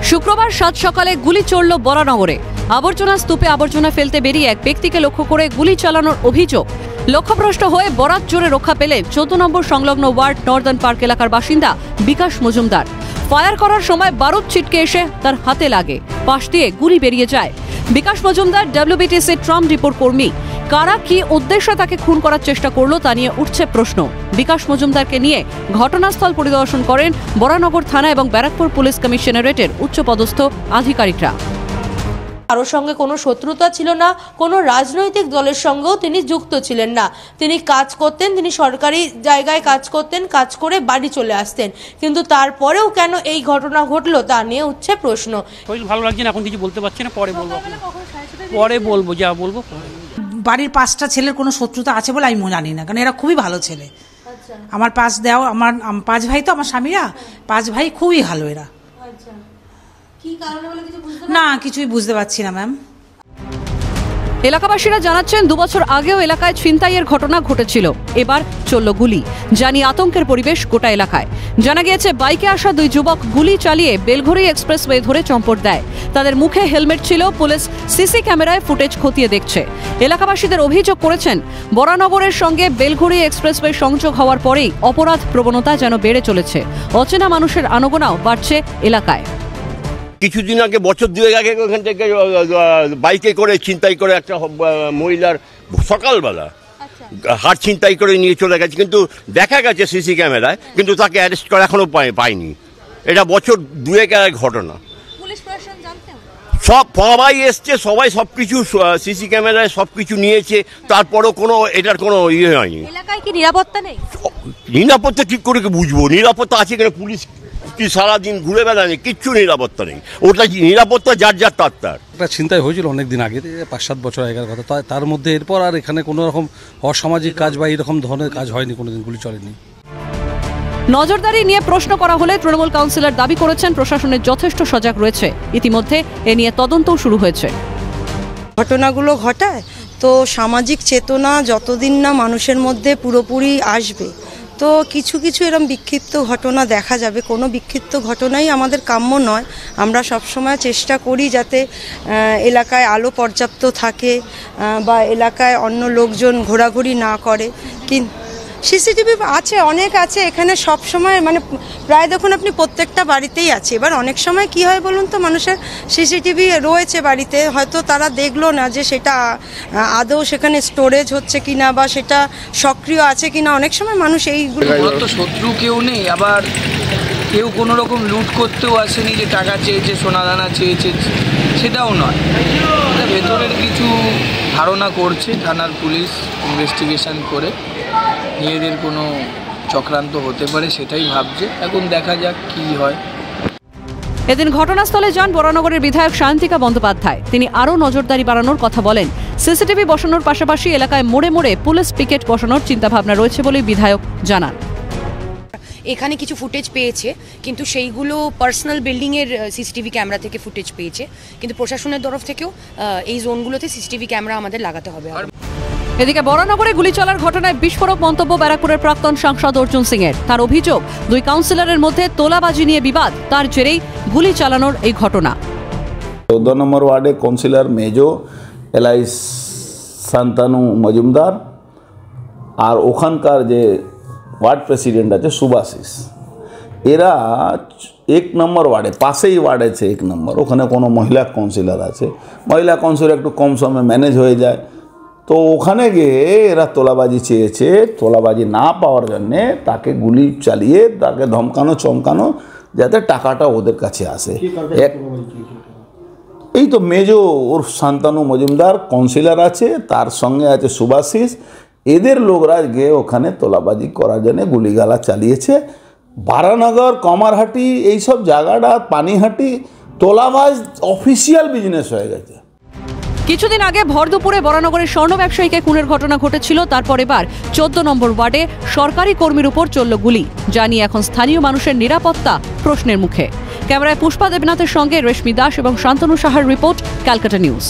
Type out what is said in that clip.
শুক্রবার সাত সকালে গুলি চলল বরানগরে। আবর্জনা স্তূপে আবর্জনা ফেলতে বেরিয়ে এক ব্যক্তিকে লক্ষ্য করে গুলি চালানোর অভিযোগ। লক্ষ্যভ্রষ্ট হয়ে বরাত জোরে রক্ষা পেলেন 14 নম্বর সংলগ্ন ওয়ার্ড নর্দার্ন পার্ক এলাকার বাসিন্দা বিকাশ মজুমদার। ফায়ার করার সময় বারুদ ছিটকে এসে তার হাতে লাগে, পাশ দিয়ে গুলি বেরিয়ে যায়। বিকাশ মজুমদার WBTC ট্রাম ডিপোর কর্মী। কারা কি উদ্দেশ্যে তাকে খুন করার চেষ্টা করলো তা নিয়ে উঠছে প্রশ্ন। বিকাশ মজুমদারকে নিয়ে ঘটনাস্থল পরিদর্শন করেন বরানগর থানা এবং ব্যারাকপুর পুলিশ কমিশনারেটের উচ্চপদস্থ আধিকারিকরা। কারোর সঙ্গে কোনো শত্রুতা ছিল না, কোনো রাজনৈতিক দলের সঙ্গেও তিনি যুক্ত ছিলেন না। তিনি কাজ করতেন, তিনি সরকারি জায়গায় কাজ করতেন, কাজ করে বাড়ি চলে আসতেন। কিন্তু তারপরেও কেন এই ঘটনা ঘটলো তা নিয়ে উঠছে প্রশ্ন। ভালো লাগছে না, এখন কিছু বলতে পারছি না, পরে বলবো যা বলবো। বাড়ির 5টা ছেলের কোনো শত্রুতা আছে বলে আমি জানি না, কারণ এরা খুবই ভালো ছেলে। আমার পাশ দেওয়া আমার 5 ভাই, তো আমার স্বামীরা 5 ভাই খুবই ভালো। এরা না কিছুই বুঝতে পারছি না ম্যাম। এলাকাবাসীরা জানাচ্ছেন 2 বছর আগেও এলাকায় ছিনতাইয়ের ঘটনা ঘটেছিল। এবার চলল গুলি, জানি আতঙ্কের পরিবেশ গোটা এলাকায়। জানা গিয়েছে বাইকে আসা 2 যুবক গুলি চালিয়ে বেলঘড়ি এক্সপ্রেসওয়ে ধরে চম্পট দেয়। তাদের মুখে হেলমেট ছিল, পুলিশ সিসি ক্যামেরায় ফুটেজ খতিয়ে দেখছে। এলাকাবাসীদের অভিযোগ করেছেন বরানগরের সঙ্গে বেলঘড়ি এক্সপ্রেসওয়ে সংযোগ হওয়ার পরেই অপরাধ প্রবণতা যেন বেড়ে চলেছে। অচেনা মানুষের আনাগোনাও বাড়ছে এলাকায়। কিছুদিন আগে, বছর 2 আগে ওখান থেকে বাইকে করে ছিনতাই করে একটা মহিলার সকালবেলা হাট ছিনতাই করে নিয়ে চলে গেছে, কিন্তু দেখা গেছে সিসি ক্যামেরায়, কিন্তু তাকে অ্যারেস্ট করা এখনো পায়নি। এটা বছর 2 আগের ঘটনা। সবাই এসছে, সবাই সবকিছু সিসি ক্যামেরায় সবকিছু নিয়েছে, তারপরও কোনো এটার কোনো ইয়ে হয়নি। এলাকায় কি নিরাপত্তা নেই? নিরাপত্তা ঠিক করে বুঝবো, নিরাপত্তা আছে কিনা? পুলিশ কি সারাদিন ঘুরে বেড়ানি, কিচ্ছু নিরাপত্তা নেই। ওটা নিরাপত্তা যার তার। একটা ছিনতাই হয়েছিল অনেকদিন আগে, 5-7 বছর আগের কথা। তার মধ্যে এরপর আর এখানে কোনো রকম অসামাজিক কাজ বা এরকম ধরনের কাজ হয়নি, কোনোদিন গুলি চলেনি। নজরদারি নিয়ে প্রশ্ন করা হলে তৃণমূল কাউন্সিলর দাবি করেছেন প্রশাসনের যথেষ্ট সজাগ রয়েছে। ইতিমধ্যে এ নিয়ে তদন্তও শুরু হয়েছে। ঘটনাগুলো ঘটায় তো সামাজিক চেতনা যতদিন না মানুষের মধ্যে পুরোপুরি আসবে, তো কিছু কিছু এরকম বিক্ষিপ্ত ঘটনা দেখা যাবে। কোনো বিক্ষিপ্ত ঘটনাই আমাদের কাম্য নয়। আমরা সবসময় চেষ্টা করি যাতে এলাকায় আলো পর্যাপ্ত থাকে বা এলাকায় অন্য লোকজন ঘোরাঘুরি না করে। কিন্তু সিসিটিভি আছে, অনেক আছে এখানে, সব সময় মানে প্রায় দেখুন আপনি প্রত্যেকটা বাড়িতেই আছে। এবার অনেক সময় কি হয় বলুন তো, মানুষের সিসিটিভি রয়েছে বাড়িতে, হয়তো তারা দেখলো না যে সেটা আদৌ সেখানে স্টোরেজ হচ্ছে কিনা বা সেটা সক্রিয় আছে কিনা। অনেক সময় মানুষ এইগুলো, তো শত্রু কেউ নেই, আবার কেউ কোনো রকম লুট করতেও আসেনি যে টাকা চেয়েছে, সোনাদানা চেয়েছে, সেটাও নয়। এটা ভেতরের কিছু ধারণা করছে থানার পুলিশ, ইনভেস্টিগেশন করে নিজেদের কোনো চক্রান্ত হতে পারে সেটাই ভাবছে। এখন দেখা যাক কি হয়। এদিন ঘটনাস্থলে যান বরানগরের বিধায়ক সায়ন্তিকা বন্দ্যোপাধ্যায়। তিনি আরও নজরদারি বাড়ানোর কথা বলেন। সিসিটিভি বসানোর পাশাপাশি এলাকায় মোড়ে মোড়ে পুলিশ পিকেট বসানোর চিন্তাভাবনা রয়েছে বলে বিধায়ক জানান। এখানে কিছু ফুটেজ পেয়েছে, কিন্তু সেইগুলো পার্সোনাল বিল্ডিংয়ের সিসিটিভি ক্যামেরা থেকে ফুটেজ পেয়েছে, কিন্তু প্রশাসনের তরফ থেকেও এই জোনগুলোতে সিসিটিভি ক্যামেরা আমাদের লাগাতে হবে। এদিকে বরানগরে গুলি চলার ঘটনায় বিস্ফোরক মন্তব্য ব্যারাকপুরের প্রাক্তন সাংসদ অর্জুন সিং এর। তার অভিযোগ 2 কাউন্সিলরের মধ্যে তোলাবাজি নিয়ে বিবাদ, তার জেরেই গুলি চালানোর এই ঘটনা। 14 নম্বর ওয়ার্ডে কাউন্সিলর মেজো এলাই শান্তানু মজুমদার আর ওখানকার যে ওয়ার্ড প্রেসিডেন্ট আছে সুভাশিস, এরা 1 নম্বর ওয়ার্ডে, পাশেই ওয়ার্ড আছে 1 নম্বর, ওখানে কোনো মহিলা কাউন্সিলর আছে। মহিলা কাউন্সিলর একটু কম সময়ে ম্যানেজ হয়ে যায়, তো ওখানে গিয়ে এরা তোলাবাজি চেয়েছে। তোলাবাজি না পাওয়ার জন্যে তাকে গুলি চালিয়ে তাকে ধমকানো চমকানো যাতে টাকাটা ওদের কাছে আসে। এই তো মেজো ওর শান্তানু মজুমদার কাউন্সিলর আছে, তার সঙ্গে আছে সুভাশিস। এদের লোকরা গিয়ে ওখানে তোলাবাজি করার জন্য গুলিগালা চালিয়েছে। বারানগর, কামারহাটি এইসব জায়গাটা, পানিহাটি তোলাবাজ অফিসিয়াল বিজনেস হয়ে গেছে। কিছুদিন আগে ভর দুপুরে বরানগরের স্বর্ণ ব্যবসায়ীকে খুনের ঘটনা ঘটেছিল। তারপর এবার 14 নম্বর ওয়ার্ডে সরকারি কর্মীর উপর চলল গুলি, যা নিয়ে এখন স্থানীয় মানুষের নিরাপত্তা প্রশ্নের মুখে। ক্যামেরায় পুষ্পা দেবনাথের সঙ্গে রেশমি দাস এবং শান্তনু সাহার রিপোর্ট, ক্যালকাটা নিউজ।